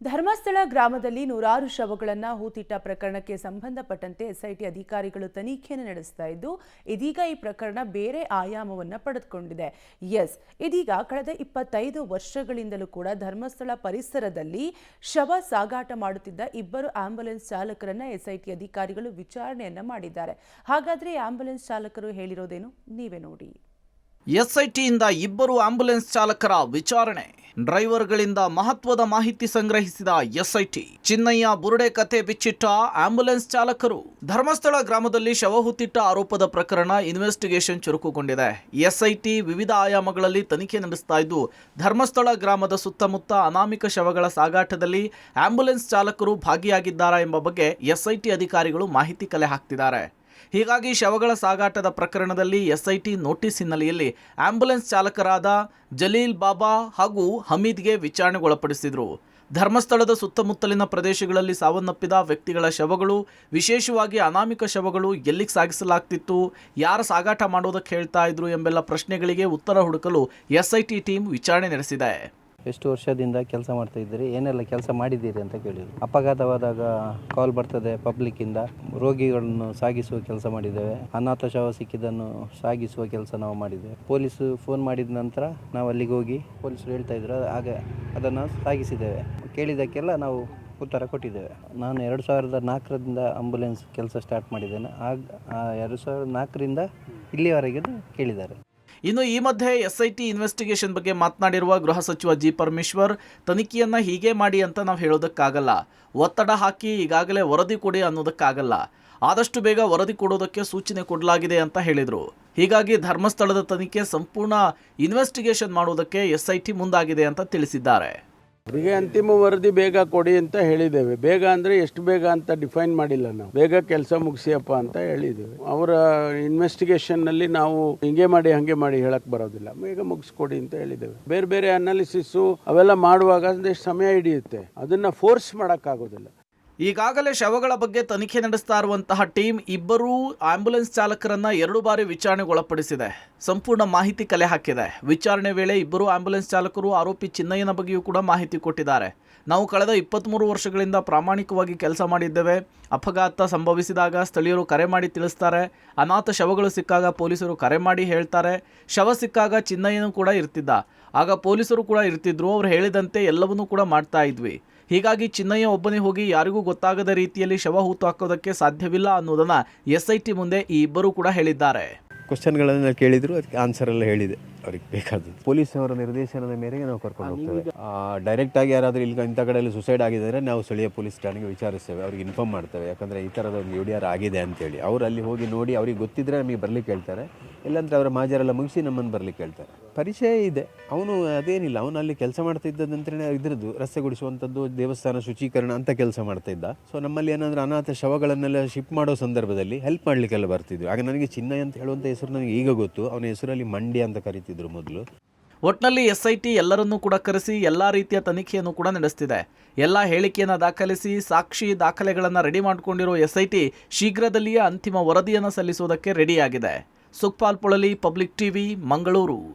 ಧರ್ಮಸ್ಥಳ ಗ್ರಾಮದಲ್ಲಿ ನೂರಾರು ಶವಗಳನ್ನು ಹೂತಿಟ್ಟ ಪ್ರಕರಣಕ್ಕೆ ಸಂಬಂಧಪಟ್ಟಂತೆ ಎಸ್ಐಟಿ ಅಧಿಕಾರಿಗಳು ತನಿಖೆಯನ್ನು ನಡೆಸ್ತಾ ಇದ್ದು ಇದೀಗ ಈ ಪ್ರಕರಣ ಬೇರೆ ಆಯಾಮವನ್ನು ಪಡೆದುಕೊಂಡಿದೆ. ಇದೀಗ ಕಳೆದ 25 ವರ್ಷಗಳಿಂದಲೂ ಕೂಡ ಧರ್ಮಸ್ಥಳ ಪರಿಸರದಲ್ಲಿ ಶವ ಸಾಗಾಟ ಮಾಡುತ್ತಿದ್ದ ಇಬ್ಬರು ಆಂಬ್ಯುಲೆನ್ಸ್ ಚಾಲಕರನ್ನ ಎಸ್ಐಟಿ ಅಧಿಕಾರಿಗಳು ವಿಚಾರಣೆಯನ್ನ ಮಾಡಿದ್ದಾರೆ. ಹಾಗಾದ್ರೆ ಆಂಬ್ಯುಲೆನ್ಸ್ ಚಾಲಕರು ಹೇಳಿರೋದೇನು ನೀವೇ ನೋಡಿ. ಎಸ್ಐಟಿಯಿಂದ ಇಬ್ಬರು ಆಂಬ್ಯುಲೆನ್ಸ್ ಚಾಲಕರ ವಿಚಾರಣೆ. ಡ್ರೈವರ್ಗಳಿಂದ ಮಹತ್ವದ ಮಾಹಿತಿ ಸಂಗ್ರಹಿಸಿದ ಎಸ್ಐಟಿ. ಚಿನ್ನಯ್ಯ ಬುರುಡೆ ಕತೆ ಬಿಚ್ಚಿಟ್ಟ ಆಂಬ್ಯುಲೆನ್ಸ್ ಚಾಲಕರು. ಧರ್ಮಸ್ಥಳ ಗ್ರಾಮದಲ್ಲಿ ಶವ ಹೂತಿಟ್ಟ ಆರೋಪದ ಪ್ರಕರಣ ಇನ್ವೆಸ್ಟಿಗೇಷನ್ ಚುರುಕುಗೊಂಡಿದೆ. ಎಸ್ಐಟಿ ವಿವಿಧ ಆಯಾಮಗಳಲ್ಲಿ ತನಿಖೆ ನಡೆಸ್ತಾ ಇದ್ದು ಧರ್ಮಸ್ಥಳ ಗ್ರಾಮದ ಸುತ್ತಮುತ್ತ ಅನಾಮಿಕ ಶವಗಳ ಸಾಗಾಟದಲ್ಲಿ ಆಂಬ್ಯುಲೆನ್ಸ್ ಚಾಲಕರು ಭಾಗಿಯಾಗಿದ್ದಾರಾ ಎಂಬ ಬಗ್ಗೆ ಎಸ್ಐಟಿ ಅಧಿಕಾರಿಗಳು ಮಾಹಿತಿ ಕಲೆ ಹಾಕ್ತಿದ್ದಾರೆ. ಹೀಗಾಗಿ ಶವಗಳ ಸಾಗಾಟದ ಪ್ರಕರಣದಲ್ಲಿ ಎಸ್ಐಟಿ ನೋಟಿಸ್ ಹಿನ್ನೆಲೆಯಲ್ಲಿ ಆಂಬ್ಯುಲೆನ್ಸ್ ಚಾಲಕರಾದ ಜಲೀಲ್ ಬಾಬಾ ಹಾಗೂ ಹಮೀದ್ಗೆ ವಿಚಾರಣೆಗೊಳಪಡಿಸಿದರು. ಧರ್ಮಸ್ಥಳದ ಸುತ್ತಮುತ್ತಲಿನ ಪ್ರದೇಶಗಳಲ್ಲಿ ಸಾವನ್ನಪ್ಪಿದ ವ್ಯಕ್ತಿಗಳ ಶವಗಳು, ವಿಶೇಷವಾಗಿ ಅನಾಮಿಕ ಶವಗಳು ಎಲ್ಲಿಗೆ ಸಾಗಿಸಲಾಗ್ತಿತ್ತು, ಯಾರು ಸಾಗಾಟ ಮಾಡೋದಕ್ಕೆ ಹೇಳ್ತಾ ಇದ್ರು ಎಂಬೆಲ್ಲ ಪ್ರಶ್ನೆಗಳಿಗೆ ಉತ್ತರ ಹುಡುಕಲು ಎಸ್ಐಟಿ ಟೀಮ್ ವಿಚಾರಣೆ ನಡೆಸಿದೆ. ಎಷ್ಟು ವರ್ಷದಿಂದ ಕೆಲಸ ಮಾಡ್ತಾ ಇದ್ದೀರಿ, ಏನೆಲ್ಲ ಕೆಲಸ ಮಾಡಿದ್ದೀರಿ ಅಂತ ಕೇಳಿದ್ರು. ಅಪಘಾತವಾದಾಗ ಕಾಲ್ ಬರ್ತದೆ ಪಬ್ಲಿಕ್ಕಿಂದ. ರೋಗಿಗಳನ್ನು ಸಾಗಿಸುವ ಕೆಲಸ ಮಾಡಿದ್ದೇವೆ. ಅನಾಥ ಶವ ಸಿಕ್ಕಿದ್ದನ್ನು ಸಾಗಿಸುವ ಕೆಲಸ ನಾವು ಮಾಡಿದ್ದೇವೆ. ಪೊಲೀಸು ಫೋನ್ ಮಾಡಿದ ನಂತರ ನಾವು ಅಲ್ಲಿಗೆ ಹೋಗಿ ಪೊಲೀಸರು ಹೇಳ್ತಾ ಇದ್ರು, ಹಾಗೆ ಅದನ್ನು ಸಾಗಿಸಿದ್ದೇವೆ. ಕೇಳಿದ್ದಕ್ಕೆಲ್ಲ ನಾವು ಉತ್ತರ ಕೊಟ್ಟಿದ್ದೇವೆ. ನಾನು 2004ರಿಂದ ಆಂಬ್ಯುಲೆನ್ಸ್ ಕೆಲಸ ಸ್ಟಾರ್ಟ್ ಮಾಡಿದ್ದೇನೆ. ಆಗ 2004ರಿಂದ ಇಲ್ಲಿವರೆಗೆ ಕೇಳಿದ್ದಾರೆ. ಇನ್ನು ಈ ಮಧ್ಯೆ ಎಸ್ಐಟಿ ಇನ್ವೆಸ್ಟಿಗೇಷನ್ ಬಗ್ಗೆ ಮಾತನಾಡಿರುವ ಗೃಹ ಸಚಿವ ಜಿ ಪರಮೇಶ್ವರ್, ತನಿಖೆಯನ್ನ ಹೀಗೆ ಮಾಡಿ ಅಂತ ನಾವು ಹೇಳೋದಕ್ಕಾಗಲ್ಲ, ಒತ್ತಡ ಹಾಕಿ ಈಗಾಗಲೇ ವರದಿ ಕೊಡಿ ಅನ್ನೋದಕ್ಕಾಗಲ್ಲ, ಆದಷ್ಟು ಬೇಗ ವರದಿ ಕೊಡೋದಕ್ಕೆ ಸೂಚನೆ ಕೊಡಲಾಗಿದೆ ಅಂತ ಹೇಳಿದರು. ಹೀಗಾಗಿ ಧರ್ಮಸ್ಥಳದ ತನಿಖೆ ಸಂಪೂರ್ಣ ಇನ್ವೆಸ್ಟಿಗೇಷನ್ ಮಾಡೋದಕ್ಕೆ ಎಸ್ಐಟಿ ಮುಂದಾಗಿದೆ ಅಂತ ತಿಳಿಸಿದ್ದಾರೆ. ಅವರಿಗೆ ಅಂತಿಮ ವರದಿ ಬೇಗ ಕೊಡಿ ಅಂತ ಹೇಳಿದ್ದೇವೆ. ಬೇಗ ಅಂದರೆ ಎಷ್ಟು ಬೇಗ ಅಂತ ಡಿಫೈನ್ ಮಾಡಿಲ್ಲ, ನಾವು ಬೇಗ ಕೆಲಸ ಮುಗಿಸಿಯಪ್ಪ ಅಂತ ಹೇಳಿದ್ದೇವೆ. ಅವರ ಇನ್ವೆಸ್ಟಿಗೇಷನ್ನಲ್ಲಿ ನಾವು ಹಿಂಗೆ ಮಾಡಿ ಹಂಗೆ ಮಾಡಿ ಹೇಳಕ್ ಬರೋದಿಲ್ಲ, ಬೇಗ ಮುಗಿಸ್ಕೊಡಿ ಅಂತ ಹೇಳಿದ್ದೇವೆ. ಬೇರೆ ಬೇರೆ ಅನಾಲಿಸಿಸ್ಸು ಅವೆಲ್ಲ ಮಾಡುವಾಗ ಒಂದಷ್ಟು ಸಮಯ ಹಿಡಿಯುತ್ತೆ, ಅದನ್ನು ಫೋರ್ಸ್ ಮಾಡೋಕ್ಕಾಗೋದಿಲ್ಲ. ಈಗಾಗಲೇ ಶವಗಳ ಬಗ್ಗೆ ತನಿಖೆ ನಡೆಸ್ತಾ ಇರುವಂತಹ ಟೀಮ್ ಇಬ್ಬರೂ ಆಂಬ್ಯುಲೆನ್ಸ್ ಚಾಲಕರನ್ನ 2 ಬಾರಿ ವಿಚಾರಣೆಗೊಳಪಡಿಸಿದೆ. ಸಂಪೂರ್ಣ ಮಾಹಿತಿ ಕಲೆ ಹಾಕಿದೆ. ವಿಚಾರಣೆ ವೇಳೆ ಇಬ್ಬರು ಆಂಬ್ಯುಲೆನ್ಸ್ ಚಾಲಕರು ಆರೋಪಿ ಚಿನ್ನಯ್ಯನ ಬಗ್ಗೆಯೂ ಕೂಡ ಮಾಹಿತಿ ಕೊಟ್ಟಿದ್ದಾರೆ. ನಾವು ಕಳೆದ 23 ವರ್ಷಗಳಿಂದ ಪ್ರಾಮಾಣಿಕವಾಗಿ ಕೆಲಸ ಮಾಡಿದ್ದೇವೆ. ಅಪಘಾತ ಸಂಭವಿಸಿದಾಗ ಸ್ಥಳೀಯರು ಕರೆ ಮಾಡಿ ತಿಳಿಸ್ತಾರೆ. ಅನಾಥ ಶವಗಳು ಸಿಕ್ಕಾಗ ಪೊಲೀಸರು ಕರೆ ಮಾಡಿ ಹೇಳ್ತಾರೆ. ಶವ ಸಿಕ್ಕಾಗ ಚಿನ್ನಯ್ಯನೂ ಕೂಡ ಇರ್ತಿದ್ದ, ಆಗ ಪೊಲೀಸರು ಕೂಡ ಇರ್ತಿದ್ರು. ಅವ್ರು ಹೇಳಿದಂತೆ ಎಲ್ಲವನ್ನೂ ಕೂಡ ಮಾಡ್ತಾ ಇದ್ವಿ. ಹೀಗಾಗಿ ಚಿನ್ನಯ್ಯ ಒಬ್ಬನೇ ಹೋಗಿ ಯಾರಿಗೂ ಗೊತ್ತಾಗದ ರೀತಿಯಲ್ಲಿ ಶವ ಹೂತು ಹಾಕೋದಕ್ಕೆ ಸಾಧ್ಯವಿಲ್ಲ ಅನ್ನೋದನ್ನ ಎಸ್ಐಟಿ ಮುಂದೆ ಈ ಇಬ್ಬರು ಕೂಡ ಹೇಳಿದ್ದಾರೆ. ಕ್ವಶನ್ಗಳನ್ನು ಕೇಳಿದ್ರು, ಅದಕ್ಕೆ ಆನ್ಸರ್ ಎಲ್ಲ ಹೇಳಿದೆ. ಅವ್ರಿಗೆ ಬೇಕಾದದ್ದು ಪೊಲೀಸವರ ನಿರ್ದೇಶನದ ಮೇರೆಗೆ ನಾವು ಕರ್ಕೊಂಡು ಹೋಗ್ತೇವೆ. ಡೈರೆಕ್ಟ್ ಆಗಿ ಯಾರಾದರೂ ಇಲ್ಲಿ ಇಂಥ ಕಡೆಯಲ್ಲಿ ಸುಸೈಡ್ ಆಗಿದ್ದಾರೆ, ನಾವು ಸ್ಥಳೀಯ ಪೊಲೀಸ್ ಠಾಣೆಗೆ ವಿಚಾರಿಸ್ತೇವೆ, ಅವ್ರಿಗೆ ಇನ್ಫಾರ್ಮ್ ಮಾಡ್ತೇವೆ. ಯಾಕಂದರೆ ಈ ಥರದ ಒಂದು UDR ಆಗಿದೆ ಅಂತೇಳಿ ಅವ್ರು ಅಲ್ಲಿ ಹೋಗಿ ನೋಡಿ ಅವ್ರಿಗೆ ಗೊತ್ತಿದ್ರೆ ನಮಗೆ ಬರ್ಲಿಕ್ಕೆ ಹೇಳ್ತಾರೆ, ಇಲ್ಲಾಂದರೆ ಅವರ ಮಾಜರೆಲ್ಲ ಮುಗಿಸಿ ನಮ್ಮನ್ನು ಬರ್ಲಿಕ್ಕೆ ಹೇಳ್ತಾರೆ. ಪರಿಚಯ ಇದೆ, ಅವನು ಅದೇನಿಲ್ಲ, ಅವನು ಅಲ್ಲಿ ಕೆಲಸ ಮಾಡ್ತಾ ಇದ್ದದಂತಲೇ ಇದ್ರದ್ದು ರಸ್ತೆ ಗುಡಿಸುವಂಥದ್ದು, ದೇವಸ್ಥಾನ ಶುಚೀಕರಣ ಅಂತ ಕೆಲಸ ಮಾಡ್ತಾ ಇದ್ದ. ಸೊ ನಮ್ಮಲ್ಲಿ ಏನಾದರೂ ಅನಾಥ ಶವಗಳನ್ನೆಲ್ಲ ಶಿಫ್ಟ್ ಮಾಡೋ ಸಂದರ್ಭದಲ್ಲಿ ಹೆಲ್ಪ್ ಮಾಡಲಿಕ್ಕೆಲ್ಲ ಬರ್ತಿದ್ವಿ. ಆಗ ನನಗೆ ಚಿನ್ನಯ್ಯ ಅಂತ ಹೇಳುವಂಥ ಹೆಸರು ನನಗೆ ಈಗ ಗೊತ್ತು. ಅವನ ಹೆಸರಲ್ಲಿ ಮಂಡ್ಯ ಅಂತ ಕರೀತಿದ್ರು ಮೊದಲು. ಒಟ್ನಲ್ಲಿ ಎಸ್ಐಟಿ ಎಲ್ಲರನ್ನೂ ಕೂಡ ಕರೆಸಿ ಎಲ್ಲ ರೀತಿಯ ತನಿಖೆಯನ್ನು ಕೂಡ ನಡೆಸ್ತಿದೆ. ಎಲ್ಲ ಹೇಳಿಕೆಯನ್ನು ದಾಖಲಿಸಿ ಸಾಕ್ಷಿ ದಾಖಲೆಗಳನ್ನು ರೆಡಿ ಮಾಡಿಕೊಂಡಿರೋ ಎಸ್ಐಟಿ ಶೀಘ್ರದಲ್ಲಿಯೇ ಅಂತಿಮ ವರದಿಯನ್ನು ಸಲ್ಲಿಸುವುದಕ್ಕೆ ರೆಡಿಯಾಗಿದೆ. Sukhpal Polali, public TV, Mangaluru.